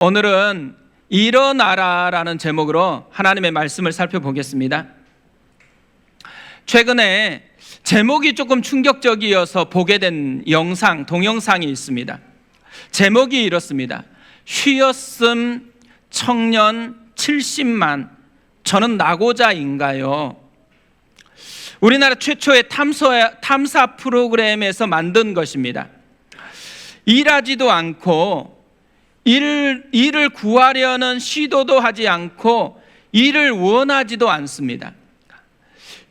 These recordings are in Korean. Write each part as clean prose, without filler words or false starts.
오늘은 일어나라라는 제목으로 하나님의 말씀을 살펴보겠습니다. 최근에 제목이 조금 충격적이어서 보게 된 동영상이 있습니다. 제목이 이렇습니다. 쉬었음 청년 70만 저는 낙오자인가요? 우리나라 최초의 탐사 프로그램에서 만든 것입니다. 일하지도 않고 일을 구하려는 시도도 하지 않고 일을 원하지도 않습니다.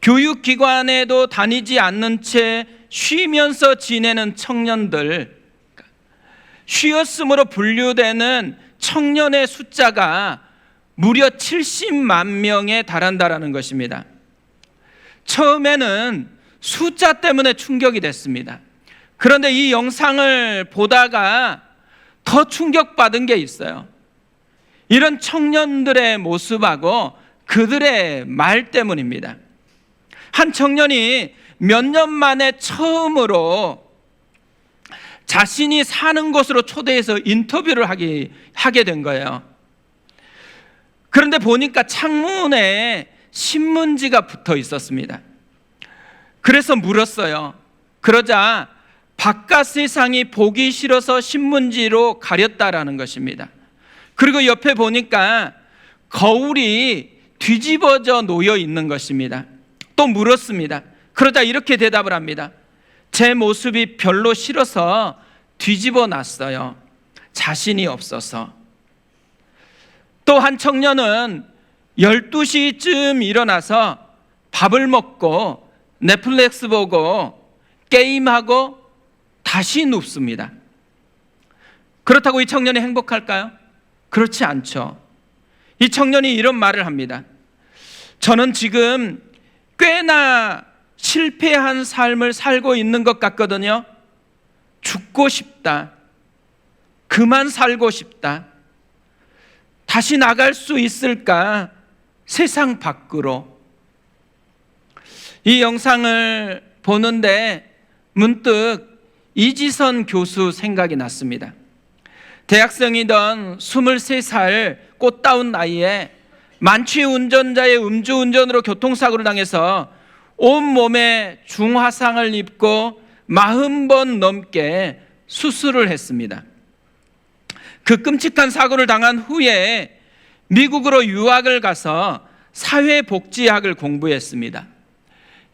교육기관에도 다니지 않는 채 쉬면서 지내는 청년들, 쉬었음으로 분류되는 청년의 숫자가 무려 70만 명에 달한다는 것입니다. 처음에는 숫자 때문에 충격이 됐습니다. 그런데 이 영상을 보다가 더 충격받은 게 있어요. 이런 청년들의 모습하고 그들의 말 때문입니다. 한 청년이 몇 년 만에 처음으로 자신이 사는 곳으로 초대해서 인터뷰를 하게 된 거예요. 그런데 보니까 창문에 신문지가 붙어 있었습니다. 그래서 물었어요. 그러자 바깥 세상이 보기 싫어서 신문지로 가렸다라는 것입니다. 그리고 옆에 보니까 거울이 뒤집어져 놓여 있는 것입니다. 또 물었습니다. 그러자 이렇게 대답을 합니다. 제 모습이 별로 싫어서 뒤집어 놨어요. 자신이 없어서. 또 한 청년은 12시쯤 일어나서 밥을 먹고 넷플릭스 보고 게임하고 다시 눕습니다. 그렇다고 이 청년이 행복할까요? 그렇지 않죠. 이 청년이 이런 말을 합니다. 저는 지금 꽤나 실패한 삶을 살고 있는 것 같거든요. 죽고 싶다. 그만 살고 싶다. 다시 나갈 수 있을까? 세상 밖으로. 이 영상을 보는데 문득 이지선 교수 생각이 났습니다. 대학생이던 23살 꽃다운 나이에 만취 운전자의 음주운전으로 교통사고를 당해서 온몸에 중화상을 입고 40번 넘게 수술을 했습니다. 그 끔찍한 사고를 당한 후에 미국으로 유학을 가서 사회복지학을 공부했습니다.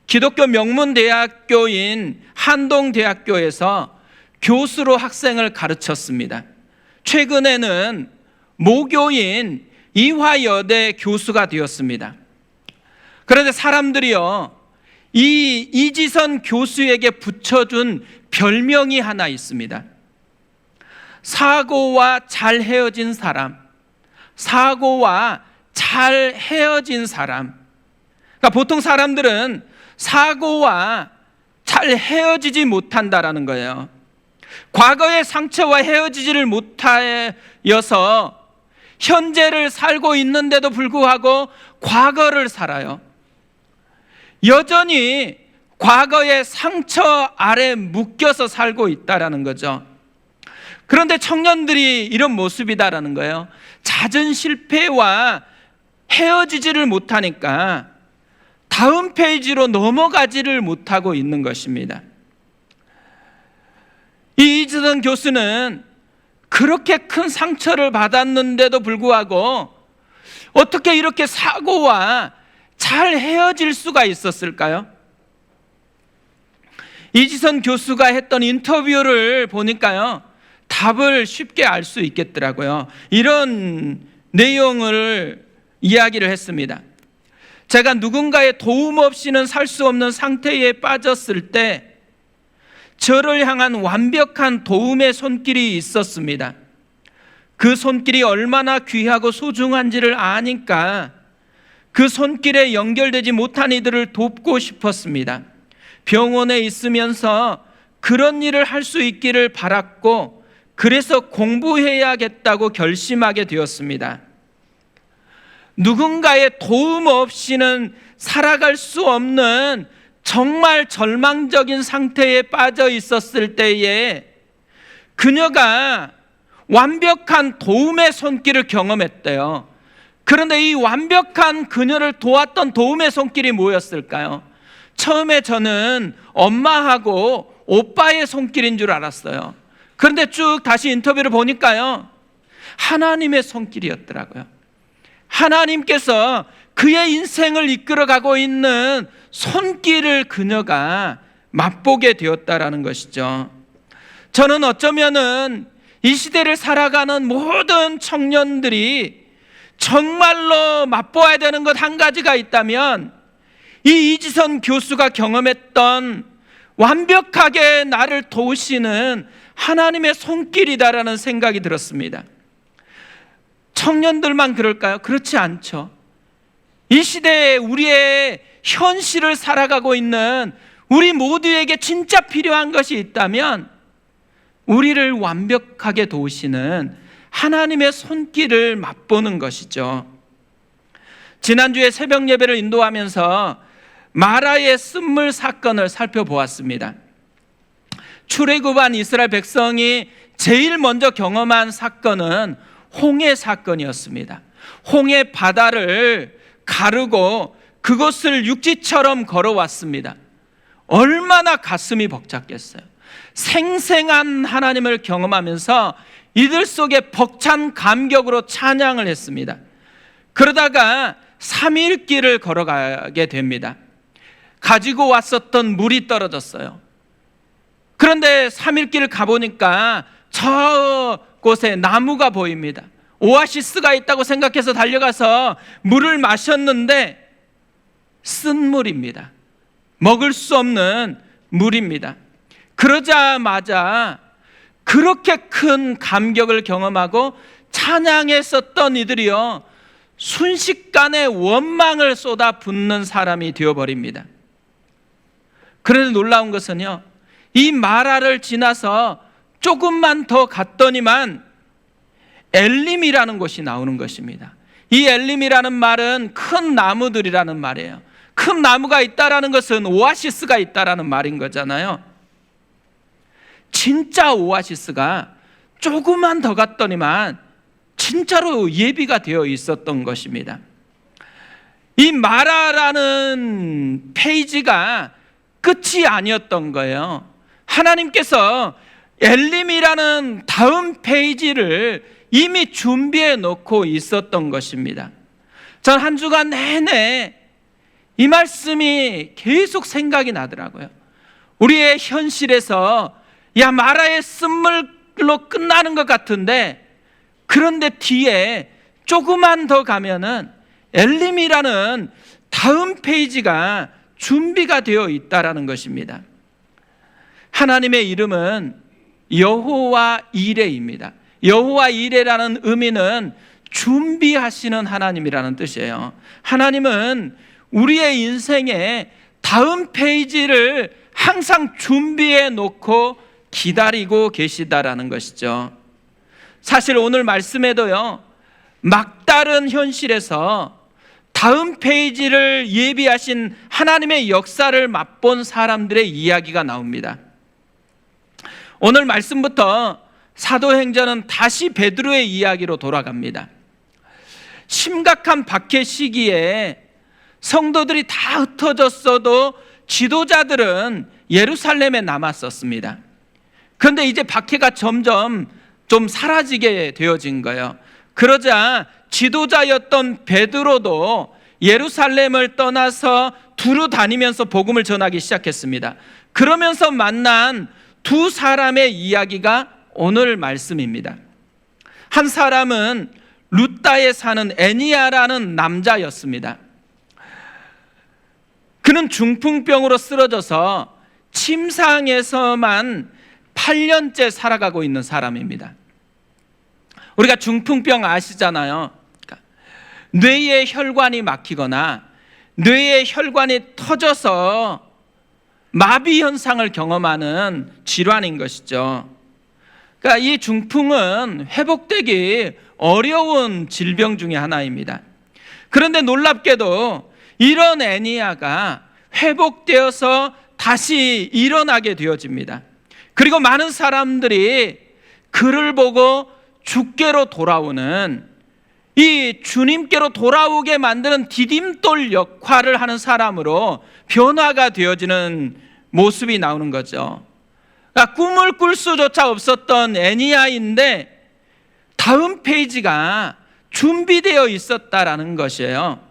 기독교 명문대학교인 한동대학교에서 교수로 학생을 가르쳤습니다. 최근에는 모교인 이화여대 교수가 되었습니다. 그런데 사람들이요, 이 이지선 교수에게 붙여준 별명이 하나 있습니다. 사고와 잘 헤어진 사람, 사고와 잘 헤어진 사람. 그러니까 보통 사람들은 사고와 잘 헤어지지 못한다라는 거예요. 과거의 상처와 헤어지지를 못하여서 현재를 살고 있는데도 불구하고 과거를 살아요. 여전히 과거의 상처 아래 묶여서 살고 있다라는 거죠. 그런데 청년들이 이런 모습이다라는 거예요. 잦은 실패와 헤어지지를 못하니까 다음 페이지로 넘어가지를 못하고 있는 것입니다. 이 이지선 교수는 그렇게 큰 상처를 받았는데도 불구하고 어떻게 이렇게 사고와 잘 헤어질 수가 있었을까요? 이지선 교수가 했던 인터뷰를 보니까요, 답을 쉽게 알 수 있겠더라고요. 이런 내용을 이야기를 했습니다. 제가 누군가의 도움 없이는 살 수 없는 상태에 빠졌을 때 저를 향한 완벽한 도움의 손길이 있었습니다. 그 손길이 얼마나 귀하고 소중한지를 아니까 그 손길에 연결되지 못한 이들을 돕고 싶었습니다. 병원에 있으면서 그런 일을 할 수 있기를 바랐고 그래서 공부해야겠다고 결심하게 되었습니다. 누군가의 도움 없이는 살아갈 수 없는 정말 절망적인 상태에 빠져 있었을 때에 그녀가 완벽한 도움의 손길을 경험했대요. 그런데 이 완벽한 그녀를 도왔던 도움의 손길이 뭐였을까요? 처음에 저는 엄마하고 오빠의 손길인 줄 알았어요. 그런데 쭉 다시 인터뷰를 보니까요, 하나님의 손길이었더라고요. 하나님께서 그의 인생을 이끌어가고 있는 손길을 그녀가 맛보게 되었다라는 것이죠. 저는 어쩌면은 이 시대를 살아가는 모든 청년들이 정말로 맛보아야 되는 것 한 가지가 있다면 이 이지선 교수가 경험했던 완벽하게 나를 도우시는 하나님의 손길이다라는 생각이 들었습니다. 청년들만 그럴까요? 그렇지 않죠. 이 시대에 우리의 현실을 살아가고 있는 우리 모두에게 진짜 필요한 것이 있다면 우리를 완벽하게 도우시는 하나님의 손길을 맛보는 것이죠. 지난주에 새벽 예배를 인도하면서 마라의 쓴물 사건을 살펴보았습니다. 출애굽한 이스라엘 백성이 제일 먼저 경험한 사건은 홍해 사건이었습니다. 홍해 바다를 가르고 그것을 육지처럼 걸어왔습니다. 얼마나 가슴이 벅찼겠어요. 생생한 하나님을 경험하면서 이들 속에 벅찬 감격으로 찬양을 했습니다. 그러다가 3일 길을 걸어가게 됩니다. 가지고 왔었던 물이 떨어졌어요. 그런데 3일 길을 가보니까 저곳에 나무가 보입니다. 오아시스가 있다고 생각해서 달려가서 물을 마셨는데 쓴 물입니다. 먹을 수 없는 물입니다. 그러자마자 그렇게 큰 감격을 경험하고 찬양했었던 이들이요, 순식간에 원망을 쏟아붓는 사람이 되어버립니다. 그런데 놀라운 것은요, 이 마라를 지나서 조금만 더 갔더니만 엘림이라는 곳이 나오는 것입니다. 이 엘림이라는 말은 큰 나무들이라는 말이에요. 큰 나무가 있다라는 것은 오아시스가 있다라는 말인 거잖아요. 진짜 오아시스가 조금만 더 갔더니만 진짜로 예비가 되어 있었던 것입니다. 이 마라라는 페이지가 끝이 아니었던 거예요. 하나님께서 엘림이라는 다음 페이지를 이미 준비해 놓고 있었던 것입니다. 전 한 주간 내내 이 말씀이 계속 생각이 나더라고요. 우리의 현실에서 마라의 쓴물로 끝나는 것 같은데, 그런데 뒤에 조금만 더 가면은 엘림이라는 다음 페이지가 준비가 되어 있다라는 것입니다. 하나님의 이름은 여호와 이레입니다. 여호와 이레라는 의미는 준비하시는 하나님이라는 뜻이에요. 하나님은 우리의 인생의 다음 페이지를 항상 준비해 놓고 기다리고 계시다라는 것이죠. 사실 오늘 말씀에도요, 막다른 현실에서 다음 페이지를 예비하신 하나님의 역사를 맛본 사람들의 이야기가 나옵니다. 오늘 말씀부터 사도행전은 다시 베드로의 이야기로 돌아갑니다. 심각한 박해 시기에 성도들이 다 흩어졌어도 지도자들은 예루살렘에 남았었습니다. 그런데 이제 박해가 점점 좀 사라지게 되어진 거예요. 그러자 지도자였던 베드로도 예루살렘을 떠나서 두루 다니면서 복음을 전하기 시작했습니다. 그러면서 만난 두 사람의 이야기가 오늘 말씀입니다. 한 사람은 루다에 사는 애니야라는 남자였습니다. 그는 중풍병으로 쓰러져서 침상에서만 8년째 살아가고 있는 사람입니다. 우리가 중풍병 아시잖아요. 뇌의 혈관이 막히거나 뇌의 혈관이 터져서 마비 현상을 경험하는 질환인 것이죠. 그러니까 이 중풍은 회복되기 어려운 질병 중에 하나입니다. 그런데 놀랍게도 이런 애니야가 회복되어서 다시 일어나게 되어집니다. 그리고 많은 사람들이 그를 보고 주께로 돌아오는, 이 주님께로 돌아오게 만드는 디딤돌 역할을 하는 사람으로 변화가 되어지는 모습이 나오는 거죠. 그러니까 꿈을 꿀 수조차 없었던 애니야인데 다음 페이지가 준비되어 있었다라는 것이에요.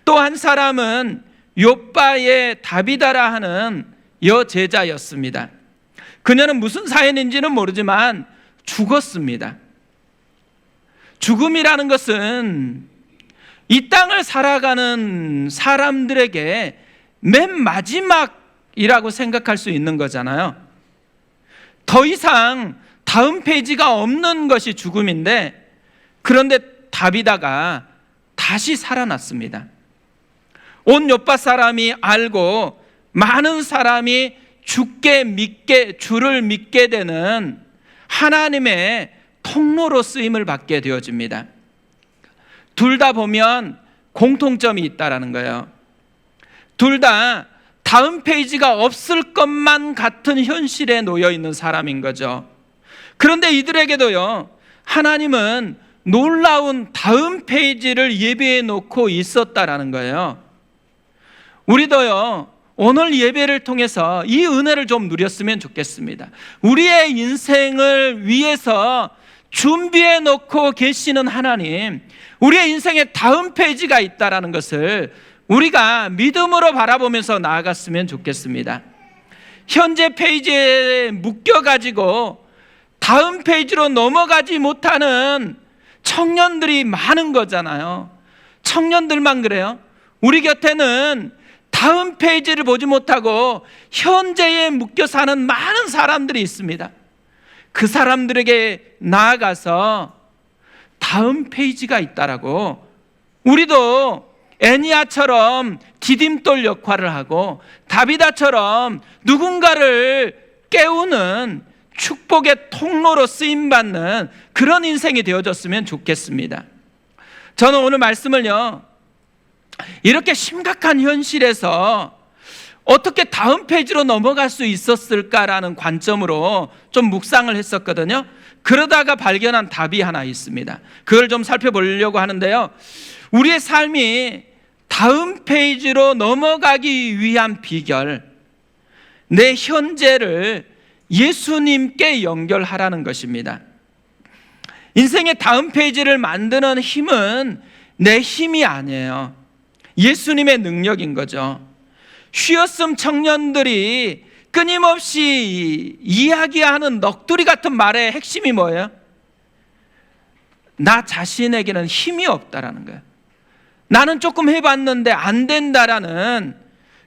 또 한 사람은 욥바의 다비다라 하는 여제자였습니다. 그녀는 무슨 사연인지는 모르지만 죽었습니다. 죽음이라는 것은 이 땅을 살아가는 사람들에게 맨 마지막이라고 생각할 수 있는 거잖아요. 더 이상 다음 페이지가 없는 것이 죽음인데, 그런데 다비다가 다시 살아났습니다. 온 욥바 사람이 알고 많은 사람이 주를 믿게 되는 하나님의 통로로 쓰임을 받게 되어집니다. 둘 다 보면 공통점이 있다라는 거예요. 둘 다 다음 페이지가 없을 것만 같은 현실에 놓여 있는 사람인 거죠. 그런데 이들에게도요, 하나님은 놀라운 다음 페이지를 예비해 놓고 있었다라는 거예요. 우리도요, 오늘 예배를 통해서 이 은혜를 좀 누렸으면 좋겠습니다. 우리의 인생을 위해서 준비해 놓고 계시는 하나님, 우리의 인생에 다음 페이지가 있다라는 것을 우리가 믿음으로 바라보면서 나아갔으면 좋겠습니다. 현재 페이지에 묶여가지고 다음 페이지로 넘어가지 못하는 청년들이 많은 거잖아요. 청년들만 그래요? 우리 곁에는 다음 페이지를 보지 못하고 현재에 묶여 사는 많은 사람들이 있습니다. 그 사람들에게 나아가서 다음 페이지가 있다라고, 우리도 애니야처럼 디딤돌 역할을 하고 다비다처럼 누군가를 깨우는 축복의 통로로 쓰임받는 그런 인생이 되어졌으면 좋겠습니다. 저는 오늘 말씀을요, 이렇게 심각한 현실에서 어떻게 다음 페이지로 넘어갈 수 있었을까라는 관점으로 좀 묵상을 했었거든요. 그러다가 발견한 답이 하나 있습니다. 그걸 좀 살펴보려고 하는데요, 우리의 삶이 다음 페이지로 넘어가기 위한 비결, 내 현재를 예수님께 연결하라는 것입니다. 인생의 다음 페이지를 만드는 힘은 내 힘이 아니에요. 예수님의 능력인 거죠. 쉬었음 청년들이 끊임없이 이야기하는 넋두리 같은 말의 핵심이 뭐예요? 나 자신에게는 힘이 없다라는 거예요. 나는 조금 해봤는데 안 된다라는,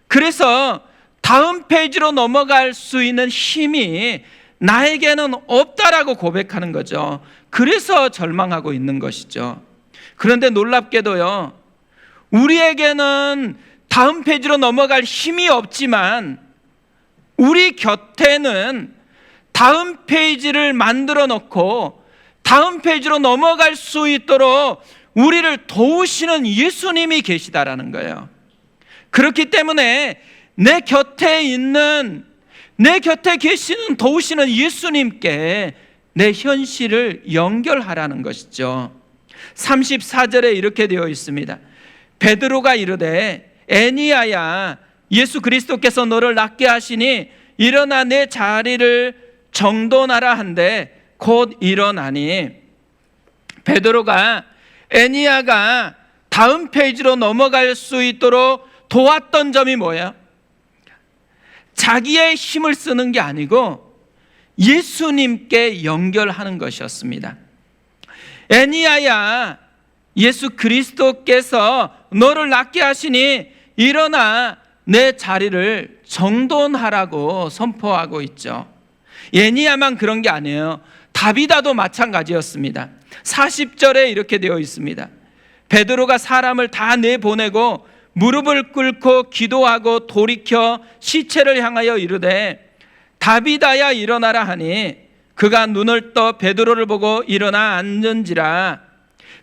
그래서 다음 페이지로 넘어갈 수 있는 힘이 나에게는 없다라고 고백하는 거죠. 그래서 절망하고 있는 것이죠. 그런데 놀랍게도요, 우리에게는 다음 페이지로 넘어갈 힘이 없지만 우리 곁에는 다음 페이지를 만들어 놓고 다음 페이지로 넘어갈 수 있도록 우리를 도우시는 예수님이 계시다라는 거예요. 그렇기 때문에 내 곁에 계시는 도우시는 예수님께 내 현실을 연결하라는 것이죠. 34절에 이렇게 되어 있습니다. 베드로가 이르되 애니야야, 예수 그리스도께서 너를 낫게 하시니 일어나 내 자리를 정돈하라 한데 곧 일어나니, 베드로가 애니야가 다음 페이지로 넘어갈 수 있도록 도왔던 점이 뭐예요? 자기의 힘을 쓰는 게 아니고 예수님께 연결하는 것이었습니다. 애니야야, 예수 그리스도께서 너를 낫게 하시니 일어나 내 자리를 정돈하라고 선포하고 있죠. 애니야만 그런 게 아니에요. 다비다도 마찬가지였습니다. 40절에 이렇게 되어 있습니다. 베드로가 사람을 다 내보내고 무릎을 꿇고 기도하고 돌이켜 시체를 향하여 이르되 다비다야 일어나라 하니 그가 눈을 떠 베드로를 보고 일어나 앉은지라.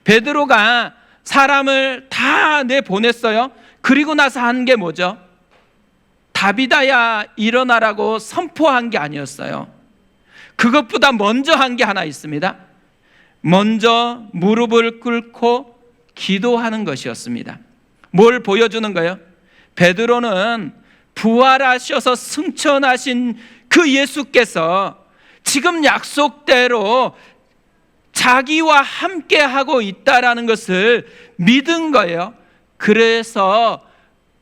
베드로가 사람을 다 내보냈어요. 그리고 나서 한 게 뭐죠? 다비다야 일어나라고 선포한 게 아니었어요. 그것보다 먼저 한 게 하나 있습니다. 먼저 무릎을 꿇고 기도하는 것이었습니다. 뭘 보여주는 거예요? 베드로는 부활하셔서 승천하신 그 예수께서 지금 약속대로 자기와 함께 하고 있다라는 것을 믿은 거예요. 그래서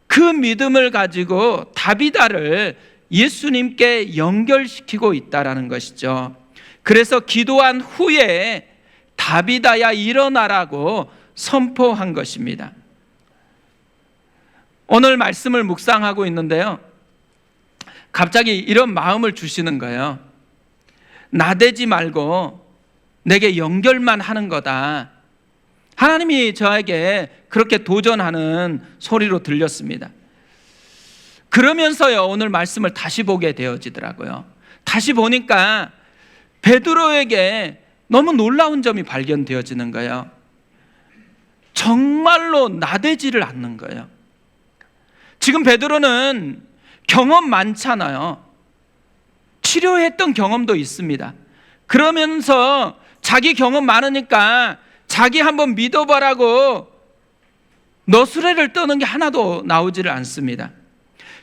그 믿음을 가지고 다비다를 예수님께 연결시키고 있다라는 것이죠. 그래서 기도한 후에 다비다야 일어나라고 선포한 것입니다. 오늘 말씀을 묵상하고 있는데요, 갑자기 이런 마음을 주시는 거예요. 나대지 말고 내게 연결만 하는 거다. 하나님이 저에게 그렇게 도전하는 소리로 들렸습니다. 그러면서요, 오늘 말씀을 다시 보게 되어지더라고요. 다시 보니까 베드로에게 너무 놀라운 점이 발견되어지는 거예요. 정말로 나대지를 않는 거예요. 지금 베드로는 경험 많잖아요. 치료했던 경험도 있습니다. 그러면서 자기 경험 많으니까 자기 한번 믿어봐라고 너스레를 떠는 게 하나도 나오지를 않습니다.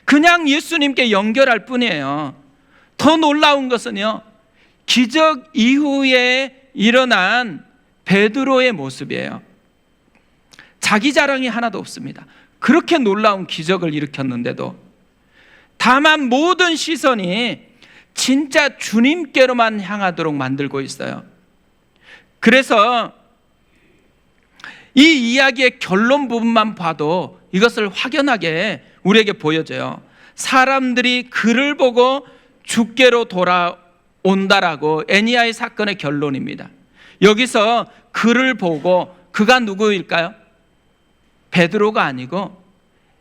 그냥 예수님께 연결할 뿐이에요. 더 놀라운 것은요, 기적 이후에 일어난 베드로의 모습이에요. 자기 자랑이 하나도 없습니다. 그렇게 놀라운 기적을 일으켰는데도 다만 모든 시선이 진짜 주님께로만 향하도록 만들고 있어요. 그래서 이 이야기의 결론 부분만 봐도 이것을 확연하게 우리에게 보여져요. 사람들이 그를 보고 주께로 돌아온다라고 애니야의 사건의 결론입니다. 여기서 그를 보고, 그가 누구일까요? 베드로가 아니고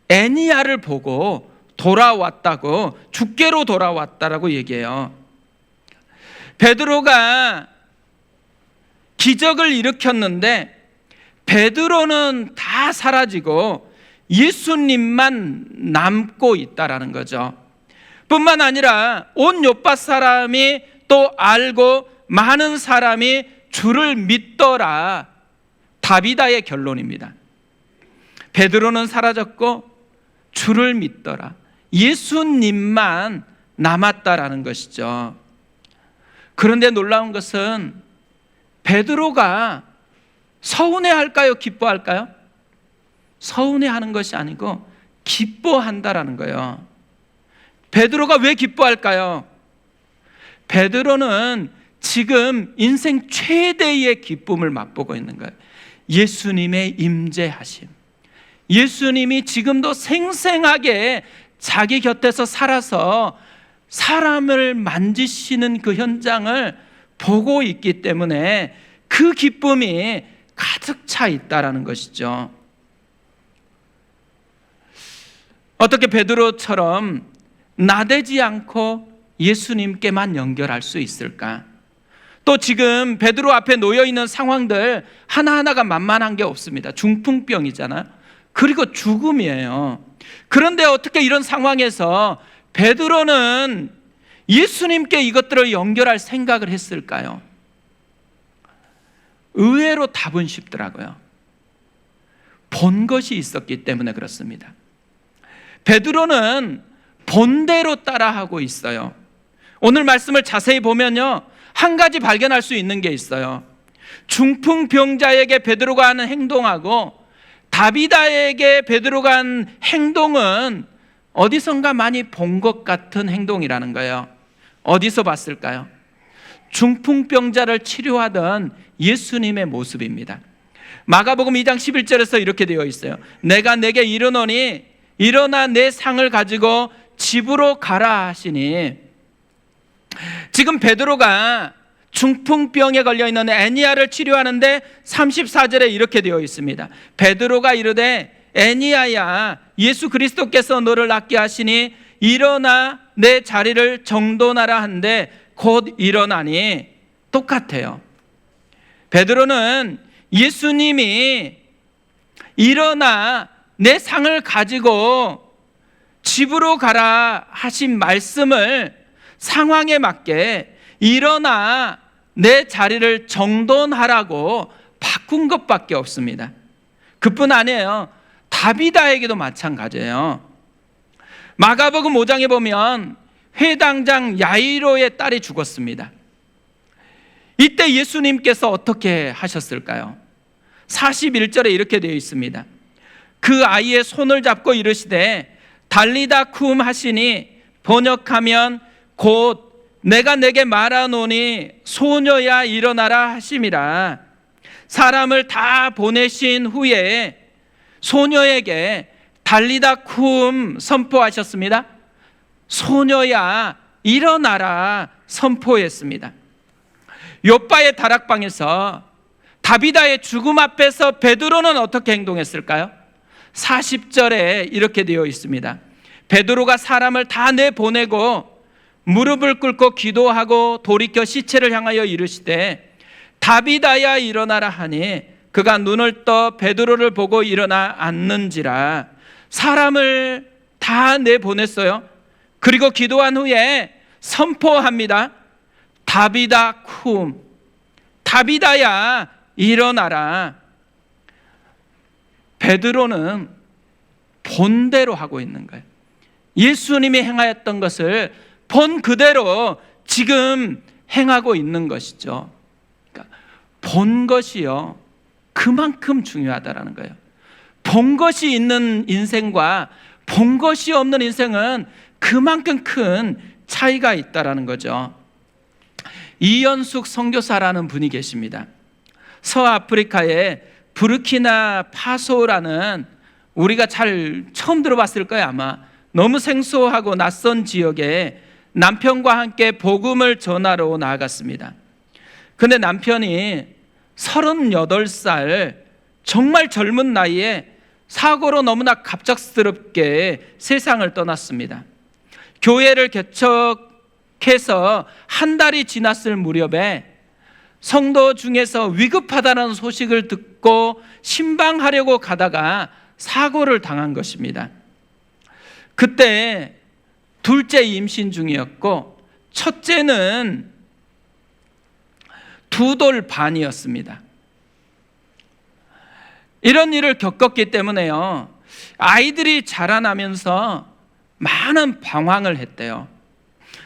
애니야를 보고 돌아왔다고, 주께로 돌아왔다라고 얘기해요. 베드로가 기적을 일으켰는데 베드로는 다 사라지고 예수님만 남고 있다라는 거죠. 뿐만 아니라 온 요파 사람이 또 알고 많은 사람이 주를 믿더라. 다비다의 결론입니다. 베드로는 사라졌고 주를 믿더라. 예수님만 남았다라는 것이죠. 그런데 놀라운 것은 베드로가 서운해할까요? 기뻐할까요? 서운해하는 것이 아니고 기뻐한다라는 거예요. 베드로가 왜 기뻐할까요? 베드로는 지금 인생 최대의 기쁨을 맛보고 있는 거예요. 예수님의 임재하심. 예수님이 지금도 생생하게 자기 곁에서 살아서 사람을 만지시는 그 현장을 보고 있기 때문에 그 기쁨이 가득 차 있다라는 것이죠. 어떻게 베드로처럼 나대지 않고 예수님께만 연결할 수 있을까? 또 지금 베드로 앞에 놓여 있는 상황들 하나하나가 만만한 게 없습니다. 중풍병이잖아요. 그리고 죽음이에요. 그런데 어떻게 이런 상황에서 베드로는 예수님께 이것들을 연결할 생각을 했을까요? 의외로 답은 쉽더라고요. 본 것이 있었기 때문에 그렇습니다. 베드로는 본대로 따라하고 있어요. 오늘 말씀을 자세히 보면요, 한 가지 발견할 수 있는 게 있어요. 중풍병자에게 베드로가 하는 행동하고 다비다에게 베드로가 한 행동은 어디선가 많이 본 것 같은 행동이라는 거예요. 어디서 봤을까요? 중풍병자를 치료하던 예수님의 모습입니다. 마가복음 2장 11절에서 이렇게 되어 있어요. 내가 내게 이르노니 일어나 내 상을 가지고 집으로 가라 하시니, 지금 베드로가 중풍병에 걸려있는 애니야를 치료하는데 34절에 이렇게 되어 있습니다. 베드로가 이르되 애니야야, 예수 그리스도께서 너를 낫게 하시니 일어나 내 자리를 정돈하라 한데 곧 일어나니. 똑같아요. 베드로는 예수님이 일어나 내 상을 가지고 집으로 가라 하신 말씀을 상황에 맞게 일어나 내 자리를 정돈하라고 바꾼 것밖에 없습니다. 그뿐 아니에요. 다비다에게도 마찬가지예요. 마가복음 5장에 보면 회당장 야이로의 딸이 죽었습니다. 이때 예수님께서 어떻게 하셨을까요? 41절에 이렇게 되어 있습니다. 그 아이의 손을 잡고 이르시되 달리다 쿰 하시니 번역하면 곧 내가 내게 말하노니 소녀야 일어나라 하심이라. 사람을 다 보내신 후에 소녀에게 달리다 쿰 선포하셨습니다. 소녀야 일어나라 선포했습니다. 욥바의 다락방에서 다비다의 죽음 앞에서 베드로는 어떻게 행동했을까요? 40절에 이렇게 되어 있습니다. 베드로가 사람을 다 내보내고 무릎을 꿇고 기도하고 돌이켜 시체를 향하여 이르시되 다비다야 일어나라 하니 그가 눈을 떠 베드로를 보고 일어나 앉는지라. 사람을 다 내보냈어요. 그리고 기도한 후에 선포합니다. 다비다 쿰, 다비다야 일어나라. 베드로는 본대로 하고 있는 거예요. 예수님이 행하였던 것을 본 그대로 지금 행하고 있는 것이죠. 그러니까 본 것이요, 그만큼 중요하다라는 거예요. 본 것이 있는 인생과 본 것이 없는 인생은 그만큼 큰 차이가 있다라는 거죠. 이연숙 선교사라는 분이 계십니다. 서아프리카의 부르키나 파소라는, 우리가 잘 처음 들어봤을 거예요 아마. 너무 생소하고 낯선 지역에 남편과 함께 복음을 전하러 나아갔습니다. 근데 남편이 38살 정말 젊은 나이에 사고로 너무나 갑작스럽게 세상을 떠났습니다. 교회를 개척해서 한 달이 지났을 무렵에 성도 중에서 위급하다는 소식을 듣고 신방하려고 가다가 사고를 당한 것입니다. 그때 둘째 임신 중이었고 첫째는 2돌 반이었습니다. 이런 일을 겪었기 때문에요, 아이들이 자라나면서 많은 방황을 했대요.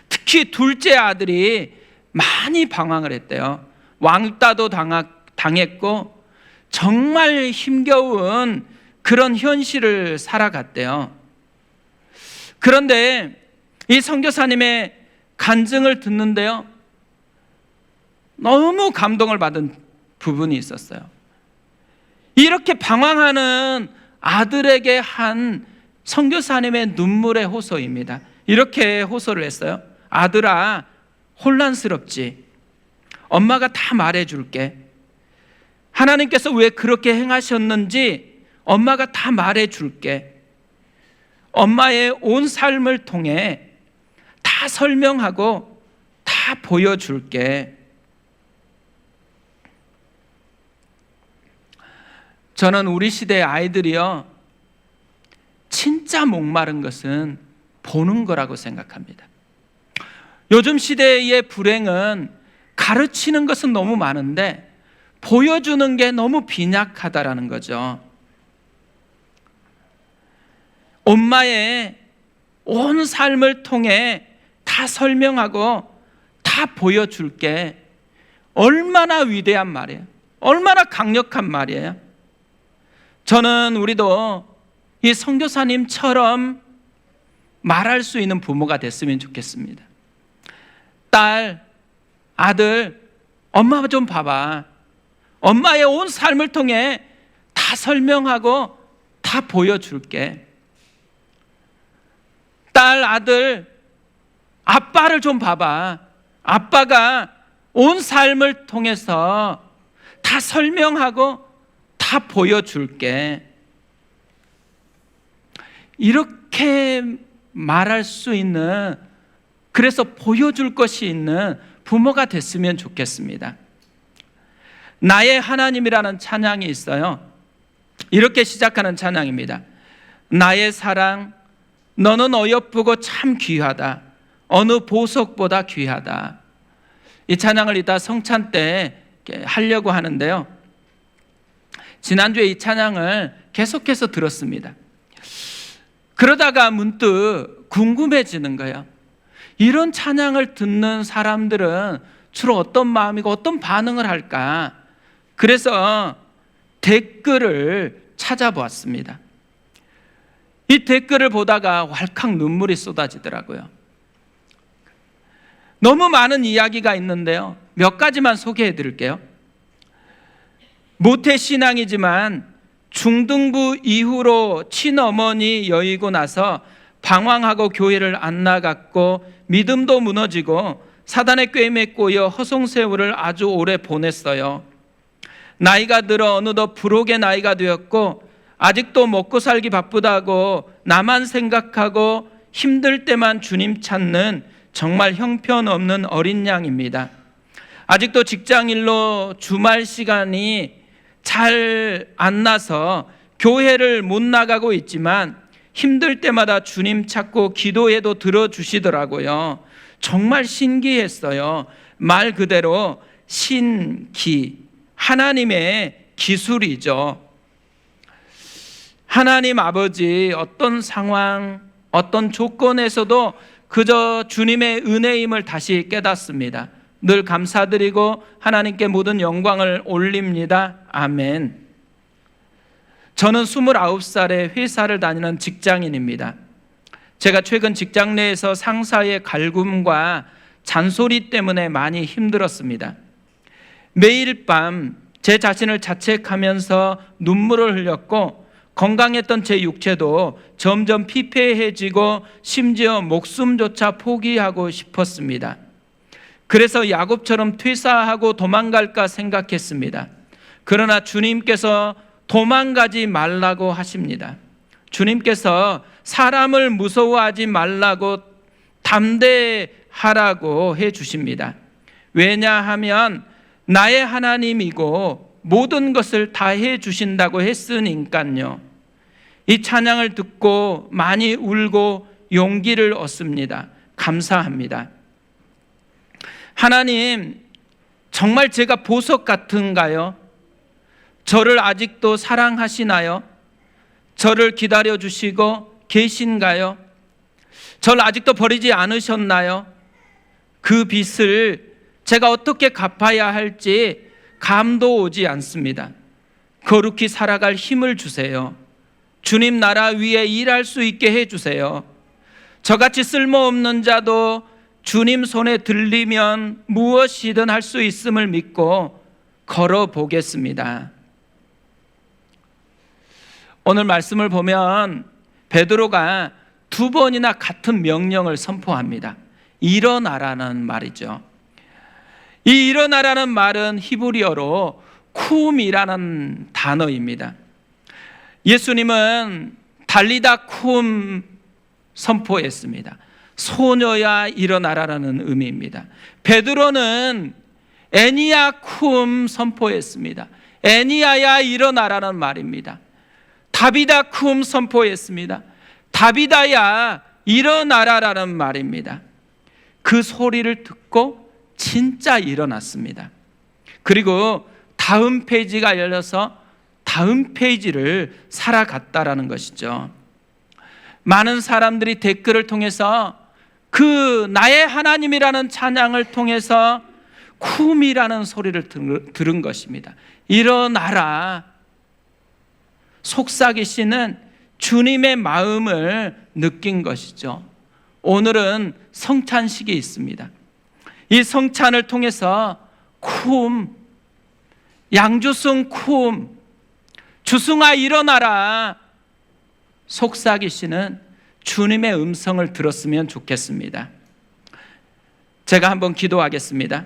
특히 둘째 아들이 많이 방황을 했대요. 왕따도 당했고 정말 힘겨운 그런 현실을 살아갔대요. 그런데 이 선교사님의 간증을 듣는데요, 너무 감동을 받은 부분이 있었어요. 이렇게 방황하는 아들에게 한 선교사님의 눈물의 호소입니다. 이렇게 호소를 했어요. 아들아, 혼란스럽지? 엄마가 다 말해줄게. 하나님께서 왜 그렇게 행하셨는지 엄마가 다 말해줄게. 엄마의 온 삶을 통해 다 설명하고 다 보여줄게. 저는 우리 시대의 아이들이요, 진짜 목마른 것은 보는 거라고 생각합니다. 요즘 시대의 불행은 가르치는 것은 너무 많은데 보여주는 게 너무 빈약하다라는 거죠. 엄마의 온 삶을 통해 다 설명하고 다 보여줄게. 얼마나 위대한 말이에요. 얼마나 강력한 말이에요. 저는 우리도 이 선교사님처럼 말할 수 있는 부모가 됐으면 좋겠습니다. 딸, 아들, 엄마 좀 봐봐. 엄마의 온 삶을 통해 다 설명하고 다 보여줄게. 딸, 아들, 아빠를 좀 봐봐. 아빠가 온 삶을 통해서 다 설명하고 다 보여줄게. 이렇게 말할 수 있는, 그래서 보여줄 것이 있는 부모가 됐으면 좋겠습니다. 나의 하나님이라는 찬양이 있어요. 이렇게 시작하는 찬양입니다. 나의 사랑, 너는 어여쁘고 참 귀하다. 어느 보석보다 귀하다. 이 찬양을 이따 성찬 때 하려고 하는데요. 지난주에 이 찬양을 계속해서 들었습니다. 그러다가 문득 궁금해지는 거예요. 이런 찬양을 듣는 사람들은 주로 어떤 마음이고 어떤 반응을 할까? 그래서 댓글을 찾아보았습니다. 이 댓글을 보다가 왈칵 눈물이 쏟아지더라고요. 너무 많은 이야기가 있는데요. 몇 가지만 소개해 드릴게요. 모태신앙이지만 중등부 이후로 친어머니 여의고 나서 방황하고 교회를 안 나갔고 믿음도 무너지고 사단의 꾀임에 꼬여 허송세월을 아주 오래 보냈어요. 나이가 들어 어느덧 부록의 나이가 되었고 아직도 먹고 살기 바쁘다고 나만 생각하고 힘들 때만 주님 찾는 정말 형편없는 어린 양입니다. 아직도 직장일로 주말 시간이 잘 안 나서 교회를 못 나가고 있지만 힘들 때마다 주님 찾고 기도해도 들어주시더라고요. 정말 신기했어요. 말 그대로 신기, 하나님의 기술이죠. 하나님 아버지 어떤 상황, 어떤 조건에서도 그저 주님의 은혜임을 다시 깨닫습니다. 늘 감사드리고 하나님께 모든 영광을 올립니다. 아멘. 저는 29살에 회사를 다니는 직장인입니다. 제가 최근 직장 내에서 상사의 갈굼과 잔소리 때문에 많이 힘들었습니다. 매일 밤 제 자신을 자책하면서 눈물을 흘렸고 건강했던 제 육체도 점점 피폐해지고 심지어 목숨조차 포기하고 싶었습니다. 그래서 야곱처럼 퇴사하고 도망갈까 생각했습니다. 그러나 주님께서 도망가지 말라고 하십니다. 주님께서 사람을 무서워하지 말라고 담대하라고 해주십니다. 왜냐하면 나의 하나님이고 모든 것을 다 해주신다고 했으니까요. 이 찬양을 듣고 많이 울고 용기를 얻습니다. 감사합니다. 하나님, 정말 제가 보석 같은가요? 저를 아직도 사랑하시나요? 저를 기다려주시고 계신가요? 저를 아직도 버리지 않으셨나요? 그 빚을 제가 어떻게 갚아야 할지 감도 오지 않습니다. 거룩히 살아갈 힘을 주세요. 주님 나라 위에 일할 수 있게 해주세요. 저같이 쓸모없는 자도 주님 손에 들리면 무엇이든 할 수 있음을 믿고 걸어보겠습니다. 오늘 말씀을 보면 베드로가 2번이나 같은 명령을 선포합니다. 일어나라는 말이죠. 이 일어나라는 말은 히브리어로 쿰이라는 단어입니다. 예수님은 달리다 쿰 선포했습니다. 소녀야 일어나라라는 의미입니다. 베드로는 애니야 쿰 선포했습니다. 애니야야 일어나라는 말입니다. 다비다 쿰 선포했습니다. 다비다야 일어나라라는 말입니다. 그 소리를 듣고 진짜 일어났습니다. 그리고 다음 페이지가 열려서 다음 페이지를 살아갔다라는 것이죠. 많은 사람들이 댓글을 통해서 그 나의 하나님이라는 찬양을 통해서 쿰이라는 소리를 들은 것입니다. 일어나라. 속삭이시는 주님의 마음을 느낀 것이죠. 오늘은 성찬식이 있습니다. 이 성찬을 통해서 쿰, 양주승 쿰, 주승아 일어나라 속삭이시는 주님의 음성을 들었으면 좋겠습니다. 제가 한번 기도하겠습니다.